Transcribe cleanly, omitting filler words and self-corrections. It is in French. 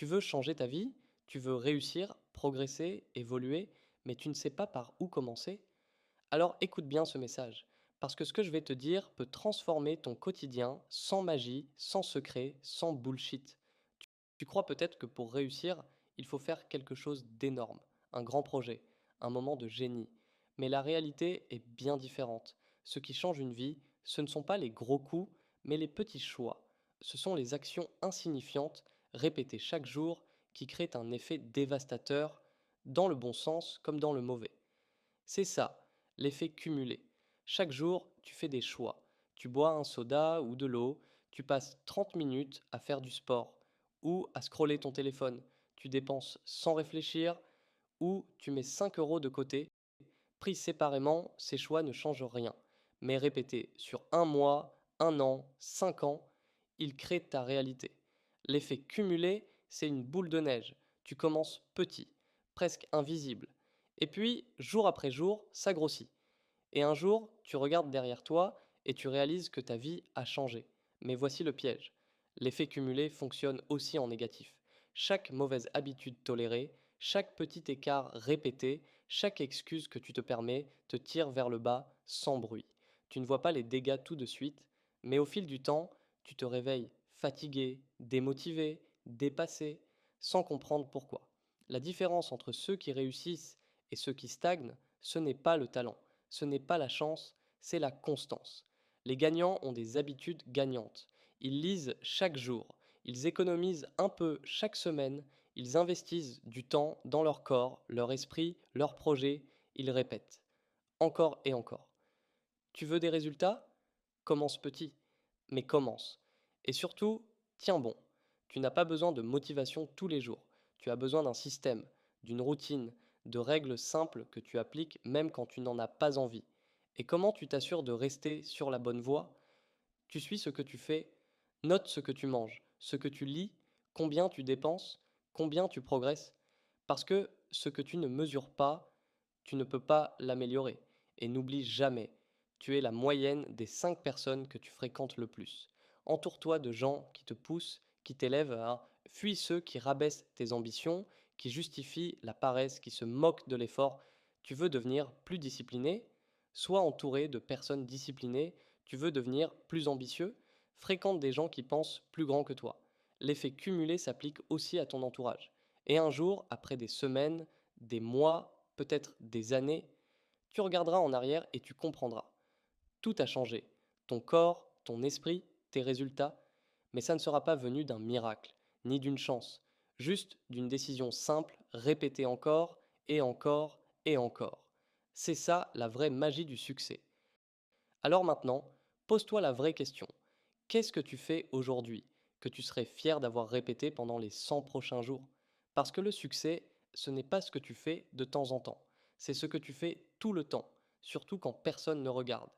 Tu veux changer ta vie, tu veux réussir, progresser, évoluer, mais tu ne sais pas par où commencer? Alors écoute bien ce message, parce que ce que je vais te dire peut transformer ton quotidien sans magie, sans secret, sans bullshit. Tu crois peut-être que pour réussir, il faut faire quelque chose d'énorme, un grand projet, un moment de génie. Mais la réalité est bien différente. Ce qui change une vie, ce ne sont pas les gros coups, mais les petits choix. Ce sont les actions insignifiantes, répétées chaque jour, qui créent un effet dévastateur, dans le bon sens comme dans le mauvais. C'est ça, l'effet cumulé. Chaque jour, tu fais des choix. Tu bois un soda ou de l'eau, tu passes 30 minutes à faire du sport ou à scroller ton téléphone. Tu dépenses sans réfléchir ou tu mets 5 euros de côté. Pris séparément, ces choix ne changent rien. Mais répétés sur un mois, un an, 5 ans, ils créent ta réalité. L'effet cumulé, c'est une boule de neige. Tu commences petit, presque invisible. Et puis, jour après jour, ça grossit. Et un jour, tu regardes derrière toi et tu réalises que ta vie a changé. Mais voici le piège. L'effet cumulé fonctionne aussi en négatif. Chaque mauvaise habitude tolérée, chaque petit écart répété, chaque excuse que tu te permets te tire vers le bas sans bruit. Tu ne vois pas les dégâts tout de suite, mais au fil du temps, tu te réveilles fatigué, démotivé, dépassé, sans comprendre pourquoi. La différence entre ceux qui réussissent et ceux qui stagnent, ce n'est pas le talent, ce n'est pas la chance, c'est la constance. Les gagnants ont des habitudes gagnantes. Ils lisent chaque jour, ils économisent un peu chaque semaine, ils investissent du temps dans leur corps, leur esprit, leurs projets, ils répètent. Encore et encore. Tu veux des résultats? Commence petit, mais commence. Et surtout, tiens bon. Tu n'as pas besoin de motivation tous les jours. Tu as besoin d'un système, d'une routine, de règles simples que tu appliques même quand tu n'en as pas envie. Et comment tu t'assures de rester sur la bonne voie? Tu suis ce que tu fais, note ce que tu manges, ce que tu lis, combien tu dépenses, combien tu progresses. Parce que ce que tu ne mesures pas, tu ne peux pas l'améliorer. Et n'oublie jamais, tu es la moyenne des 5 personnes que tu fréquentes le plus. Entoure-toi de gens qui te poussent, qui t'élèvent à fuis ceux qui rabaissent tes ambitions, qui justifient la paresse, qui se moquent de l'effort. Tu veux devenir plus discipliné? Sois entouré de personnes disciplinées. Tu veux devenir plus ambitieux? Fréquente des gens qui pensent plus grand que toi. L'effet cumulé s'applique aussi à ton entourage. Et un jour, après des semaines, des mois, peut-être des années, tu regarderas en arrière et tu comprendras. Tout a changé. Ton corps, ton esprit, tes résultats. Mais ça ne sera pas venu d'un miracle, ni d'une chance. Juste d'une décision simple, répétée encore, et encore, et encore. C'est ça la vraie magie du succès. Alors maintenant, pose-toi la vraie question. Qu'est-ce que tu fais aujourd'hui que tu serais fier d'avoir répété pendant les 100 prochains jours? Parce que le succès, ce n'est pas ce que tu fais de temps en temps, c'est ce que tu fais tout le temps, surtout quand personne ne regarde.